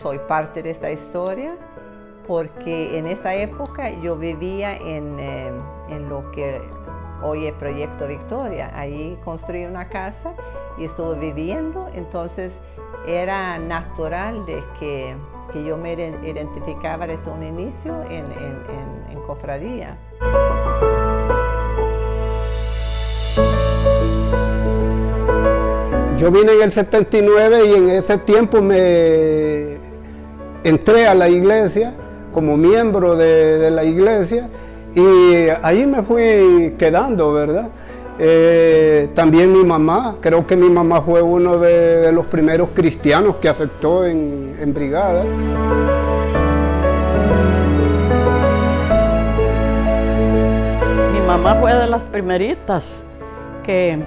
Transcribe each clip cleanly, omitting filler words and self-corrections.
soy parte de esta historia porque en esta época yo vivía en lo que hoy es Proyecto Victoria. Ahí construí una casa y estuve viviendo, entonces era natural de que yo me identificaba desde un inicio en cofradía. Yo vine en el 79 y en ese tiempo me entré a la iglesia como miembro de la iglesia y ahí me fui quedando, ¿verdad? También mi mamá, creo que mi mamá fue uno de los primeros cristianos que aceptó en brigada. Mi mamá fue de las primeritas que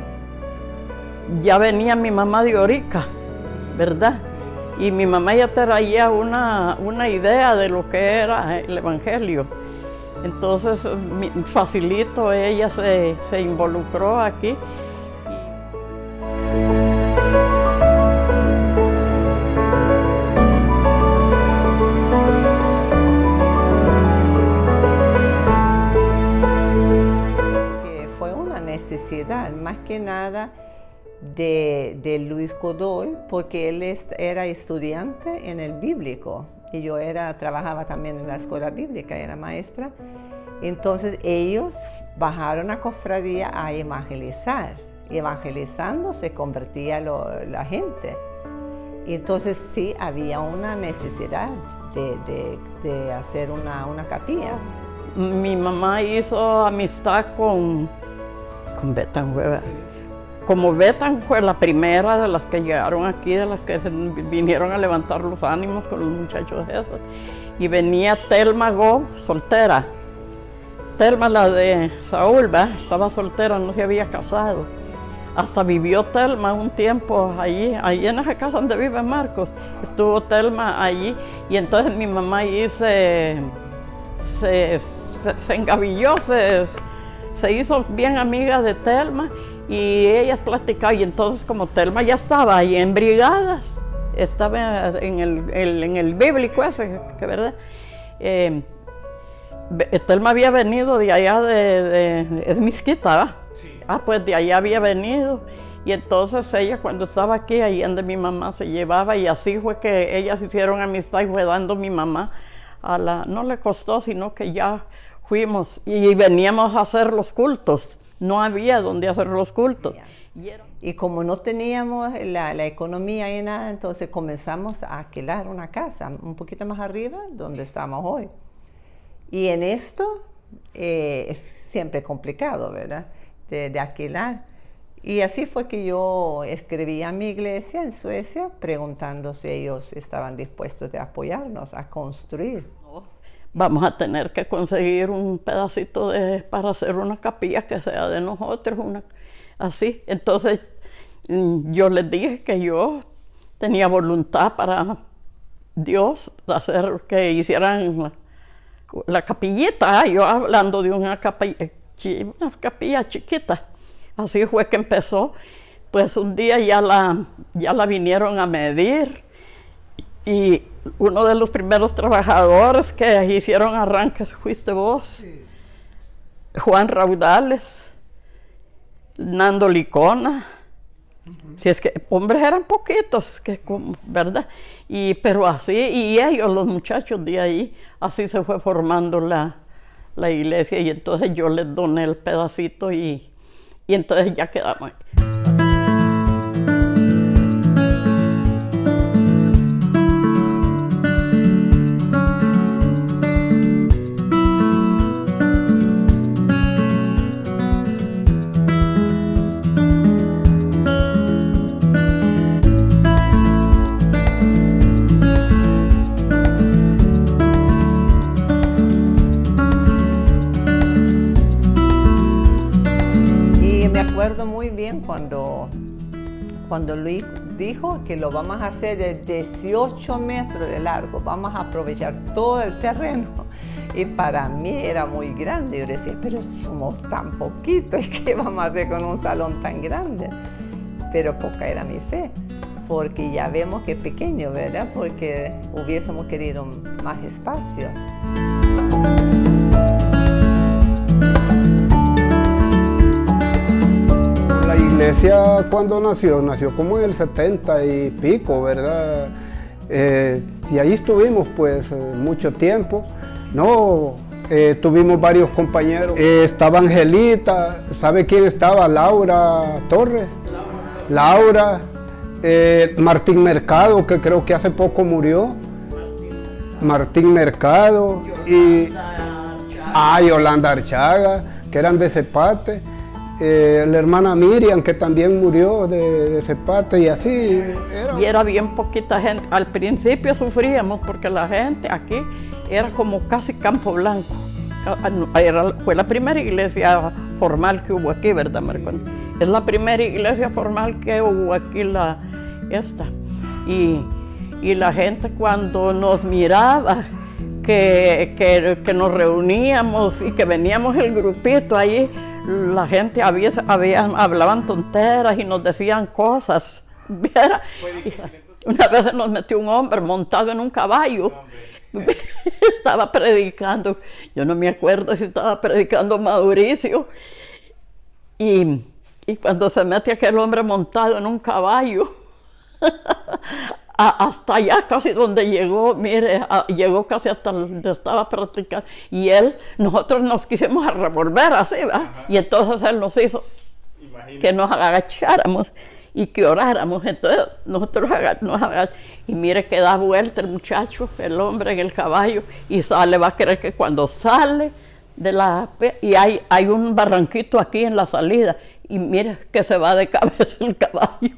ya venía mi mamá de Orica, ¿verdad? Y mi mamá ya traía una idea de lo que era el Evangelio. Entonces, facilito, ella se involucró aquí. Fue una necesidad, más que nada, de Luis Godoy, porque él era estudiante en el bíblico. Y yo trabajaba también en la escuela bíblica, era maestra. Entonces ellos bajaron a cofradía a evangelizar. Y evangelizando se convertía la gente. Y entonces sí había una necesidad de hacer una capilla. Mi mamá hizo amistad con Betancueva. Como Betan fue la primera de las que llegaron aquí, de las que vinieron a levantar los ánimos con los muchachos esos. Y venía Telma Go, soltera. Telma, la de Saúl, ¿verdad? Estaba soltera, no se había casado. Hasta vivió Telma un tiempo allí en esa casa donde vive Marcos. Estuvo Telma allí y entonces mi mamá allí se engavilló, se hizo bien amiga de Telma. Y ellas platicaban, y entonces como Telma ya estaba ahí en brigadas, estaba en el bíblico ese, que verdad, Telma había venido de allá es Mezquita, ¿verdad? Sí. Pues de allá había venido, y entonces ella cuando estaba aquí, ahí donde mi mamá se llevaba, y así fue que ellas hicieron amistad y fue dando mi mamá no le costó, sino que ya fuimos y veníamos a hacer los cultos. No había donde hacer los cultos. Y como no teníamos la economía y nada, entonces comenzamos a alquilar una casa un poquito más arriba, donde estamos hoy. Y en esto es siempre complicado, ¿verdad? De alquilar. Y así fue que yo escribí a mi iglesia en Suecia preguntando si ellos estaban dispuestos a apoyarnos a construir. Vamos a tener que conseguir un pedacito para hacer una capilla que sea de nosotros, así. Entonces yo les dije que yo tenía voluntad para Dios hacer que hicieran la capillita, yo hablando de una capilla chiquita. Así fue que empezó. Pues un día ya la vinieron a medir y uno de los primeros trabajadores que hicieron arranques fuiste vos, sí. Juan Raudales, Nando Licona. Si es que hombres eran poquitos, ¿verdad? Pero así, y ellos, los muchachos de ahí, así se fue formando la iglesia, y entonces yo les doné el pedacito y entonces ya quedamos. Recuerdo muy bien cuando Luis dijo que lo vamos a hacer de 18 metros de largo, vamos a aprovechar todo el terreno. Y para mí era muy grande. Yo decía, pero somos tan poquitos, ¿qué vamos a hacer con un salón tan grande? Pero poca era mi fe. porque ya vemos que es pequeño, ¿verdad? Porque hubiésemos querido más espacio. La iglesia cuando nació como en el 70 y pico, ¿verdad? Y ahí estuvimos pues mucho tiempo, ¿no? Tuvimos varios compañeros. Estaba Angelita, ¿sabe quién estaba? Laura Torres. Laura. Martín Mercado, que creo que hace poco murió. Martín Mercado. Y Yolanda Archaga, que eran de Cepate. La hermana Miriam, que también murió de Cepate, y así. Y era bien poquita gente. Al principio sufríamos porque la gente aquí era como casi Campo Blanco. Fue la primera iglesia formal que hubo aquí, ¿verdad, Marco? Es la primera iglesia formal que hubo aquí, esta. Y la gente cuando nos miraba, que nos reuníamos y que veníamos el grupito ahí, la gente hablaban tonteras y nos decían cosas. Una vez nos metió un hombre montado en un caballo. Estaba predicando, yo no me acuerdo si estaba predicando Mauricio, y cuando se mete aquel hombre montado en un caballo, hasta allá casi donde llegó, mire, llegó casi hasta donde estaba practicando, y nosotros nos quisimos revolver así, ¿verdad? Y entonces él nos hizo que nos agacháramos y que oráramos. Entonces nosotros nos agachamos, y mire que da vuelta el muchacho, el hombre en el caballo, y sale, va a creer que cuando sale y hay un barranquito aquí en la salida, y mire que se va de cabeza el caballo.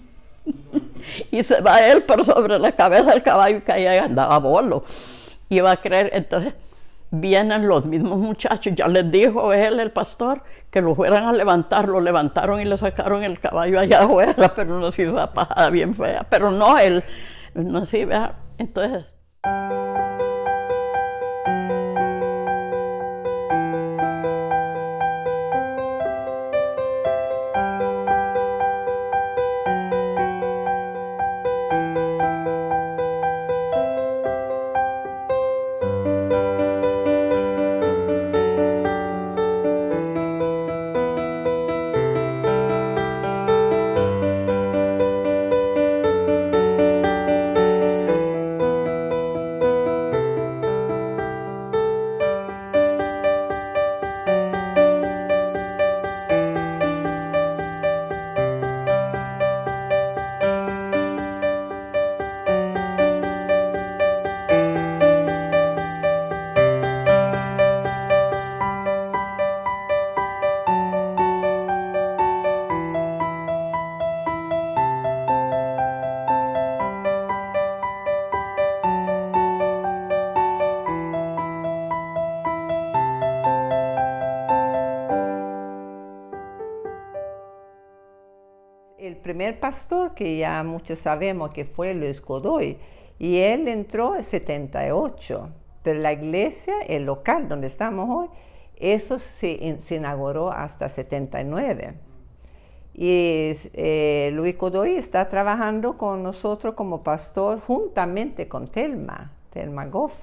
Y se va él por sobre la cabeza del caballo, que ahí andaba bolo. Y va a creer, entonces vienen los mismos muchachos, ya les dijo él, el pastor, que lo fueran a levantar. Lo levantaron y le sacaron el caballo allá afuera, pero nos hizo una pajada bien fea. Pero no, él, no así, ¿verdad? Entonces... El primer pastor que ya muchos sabemos que fue Luis Godoy, y él entró en 78, pero la iglesia, el local donde estamos hoy, eso se inauguró hasta 79. Y Luis Godoy está trabajando con nosotros como pastor juntamente con Telma Goff,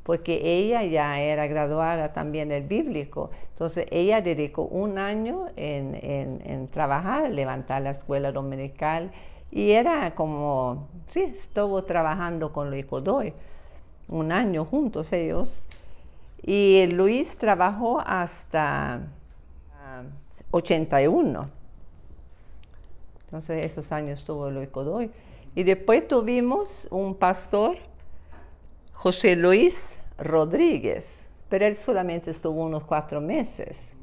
porque ella ya era graduada también del bíblico. Entonces ella dedicó un año en trabajar, levantar la escuela dominical, y era como, sí, estuvo trabajando con Luis Godoy un año juntos ellos. Y Luis trabajó hasta 81. Entonces esos años estuvo Luis Godoy. Y después tuvimos un pastor, José Luis Rodríguez, pero él solamente estuvo unos 4 meses.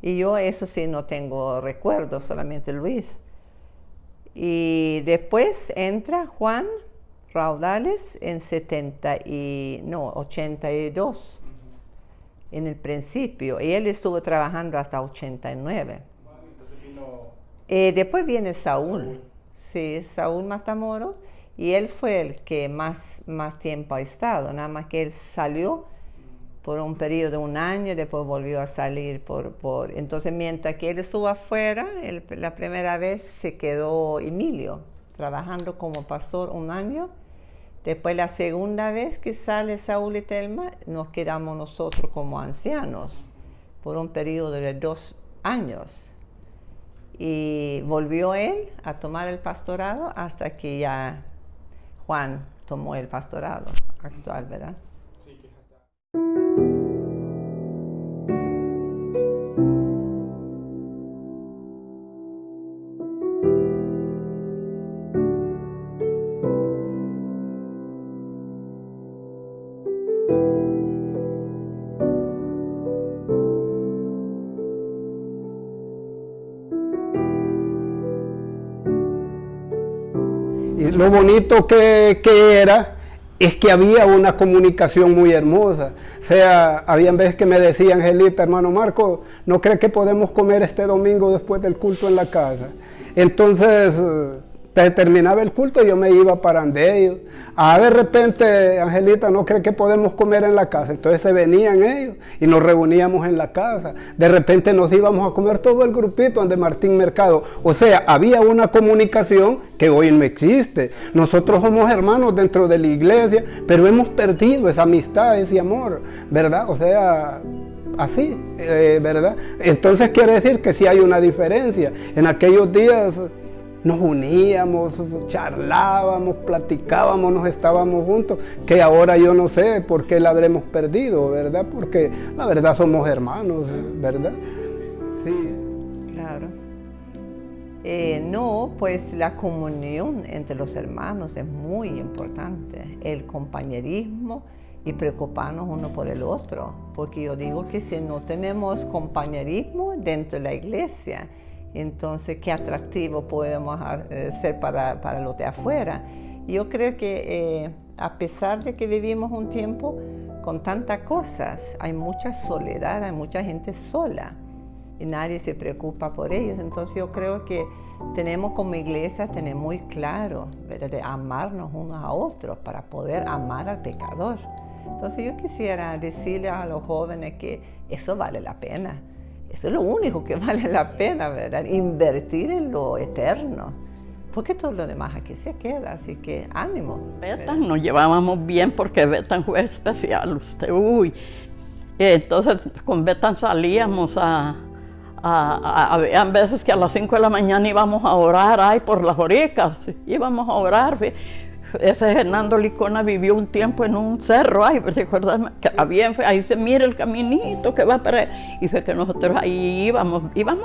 Y yo eso sí no tengo recuerdo, solamente Luis. Y después entra Juan Raudales en 82, en el principio. Y él estuvo trabajando hasta 89. Después viene Saúl. Sí, Saúl Matamoros. Y él fue el que más tiempo ha estado, nada más que él salió por un periodo de un año y después volvió a salir entonces mientras que él estuvo afuera, la primera vez se quedó Emilio trabajando como pastor 1 año. Después la segunda vez que sale Saúl y Telma, nos quedamos nosotros como ancianos por un periodo de 2 años. Y volvió él a tomar el pastorado hasta que ya Juan tomó el pastorado actual, ¿verdad? Sí, que Y lo bonito que era es que había una comunicación muy hermosa. O sea, habían veces que me decía Angelita, hermano Marco, ¿no cree que podemos comer este domingo después del culto en la casa? Entonces, terminaba el culto y yo me iba para donde ellos. De repente, Angelita, ¿no cree que podemos comer en la casa? Entonces se venían ellos y nos reuníamos en la casa. De repente nos íbamos a comer todo el grupito donde Martín Mercado. O sea, había una comunicación que hoy no existe. Nosotros somos hermanos dentro de la iglesia, pero hemos perdido esa amistad, ese amor, ¿verdad? O sea, así, ¿verdad? Entonces quiere decir que sí hay una diferencia. En aquellos días nos uníamos, charlábamos, platicábamos, nos estábamos juntos, que ahora yo no sé por qué la habremos perdido, ¿verdad? Porque la verdad somos hermanos, ¿verdad? Sí. Claro. No, pues la comunión entre los hermanos es muy importante, el compañerismo y preocuparnos uno por el otro, porque yo digo que si no tenemos compañerismo dentro de la iglesia, entonces, ¿qué atractivo podemos ser para los de afuera? Yo creo que a pesar de que vivimos un tiempo con tantas cosas, hay mucha soledad, hay mucha gente sola y nadie se preocupa por ellos. Entonces, yo creo que tenemos como iglesia tener muy claro, ¿verdad?, de amarnos unos a otros para poder amar al pecador. Entonces, yo quisiera decirle a los jóvenes que eso vale la pena. Eso es lo único que vale la pena, ¿verdad? Invertir en lo eterno. Porque todo lo demás aquí se queda, así que ánimo. Betan nos llevábamos bien porque Betan fue especial, usted, uy. Entonces con Betan salíamos había veces que a las 5 de la mañana íbamos a orar, ay, por las oricas, íbamos a orar. Ese Hernando Licona vivió un tiempo en un cerro, ay, recuerda que ahí se mira el caminito que va para ahí, y fue que nosotros ahí íbamos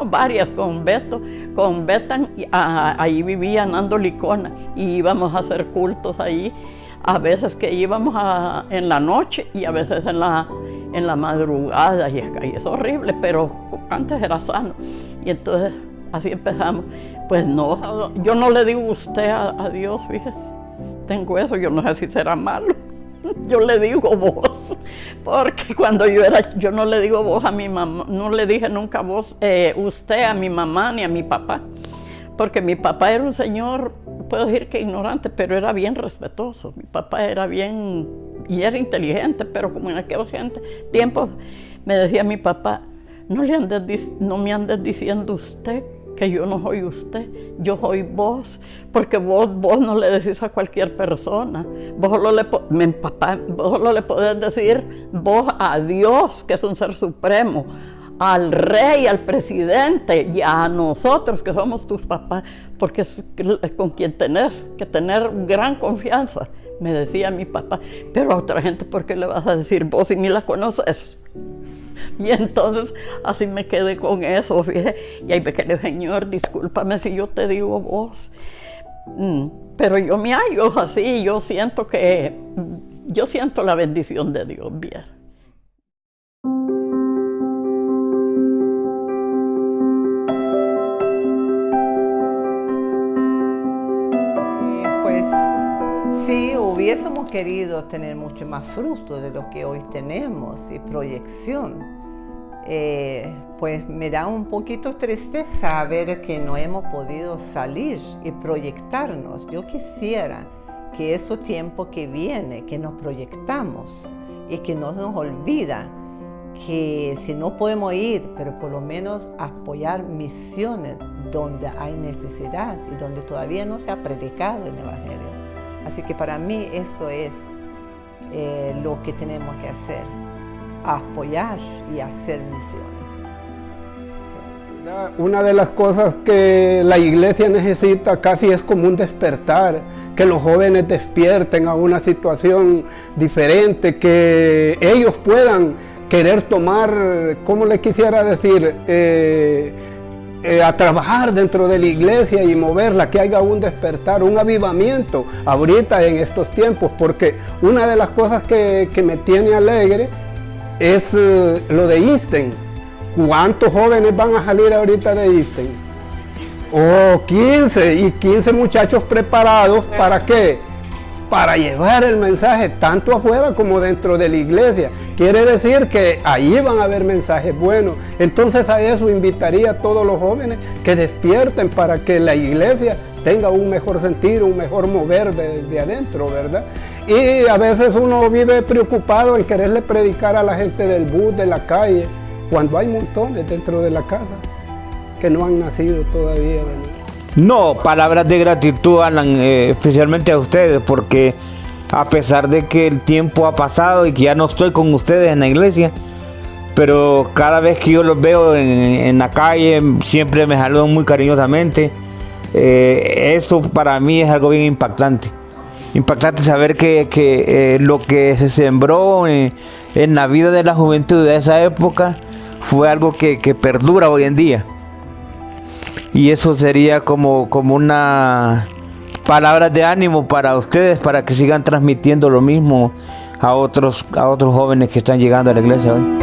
varias con Betan, ahí vivía Hernando Licona, y íbamos a hacer cultos ahí, a veces que íbamos en la noche y a veces en la madrugada, y es horrible, pero antes era sano, y entonces así empezamos. Pues no, yo no le digo usted a Dios, fíjese. Tengo eso, yo no sé si será malo. Yo le digo vos, porque cuando yo no le digo vos a mi mamá, no le dije nunca vos, usted a mi mamá ni a mi papá, porque mi papá era un señor, puedo decir que ignorante, pero era bien respetuoso. Mi papá era bien, y era inteligente, pero como en aquellos tiempos me decía mi papá, no me andes diciendo usted, que yo no soy usted, yo soy vos, porque vos no le decís a cualquier persona, vos solo le podés decir vos a Dios, que es un ser supremo, al rey, al presidente y a nosotros que somos tus papás, porque es con quien tenés que tener gran confianza, me decía mi papá. Pero a otra gente, ¿por qué le vas a decir vos si ni la conoces? Y entonces así me quedé con eso, fíjate. Y ahí me quedé, Señor, discúlpame si yo te digo vos. Pero yo me hallo así, yo siento la bendición de Dios, bien. Pues sí, hubiésemos querido tener mucho más fruto de lo que hoy tenemos y proyección. Pues me da un poquito tristeza ver que no hemos podido salir y proyectarnos. Yo quisiera que ese tiempo que viene, que nos proyectamos y que no nos olvida que si no podemos ir, pero por lo menos apoyar misiones donde hay necesidad y donde todavía no se ha predicado el Evangelio. Así que para mí eso es lo que tenemos que hacer, apoyar y hacer misiones. Sí. Una de las cosas que la iglesia necesita casi es como un despertar, que los jóvenes despierten a una situación diferente, que ellos puedan querer tomar, ¿cómo le quisiera decir? A trabajar dentro de la iglesia y moverla, que haya un despertar, un avivamiento ahorita en estos tiempos, porque una de las cosas que me tiene alegre es lo de Isten. ¿Cuántos jóvenes van a salir ahorita de Isten? Oh, 15, y 15 muchachos preparados, ¿para qué? Para llevar el mensaje tanto afuera como dentro de la iglesia. Quiere decir que ahí van a haber mensajes buenos. Entonces a eso invitaría a todos los jóvenes que despierten para que la iglesia tenga un mejor sentido, un mejor mover de adentro, ¿verdad? Y a veces uno vive preocupado en quererle predicar a la gente del bus, de la calle, cuando hay montones dentro de la casa que no han nacido todavía, ¿verdad? No, palabras de gratitud, Alan, especialmente a ustedes, porque a pesar de que el tiempo ha pasado y que ya no estoy con ustedes en la iglesia, pero cada vez que yo los veo en la calle, siempre me saludan muy cariñosamente. Eso para mí es algo bien impactante. Impactante saber que lo que se sembró en la vida de la juventud de esa época fue algo que perdura hoy en día. Y eso sería como una palabra de ánimo para ustedes, para que sigan transmitiendo lo mismo a otros jóvenes que están llegando a la iglesia hoy.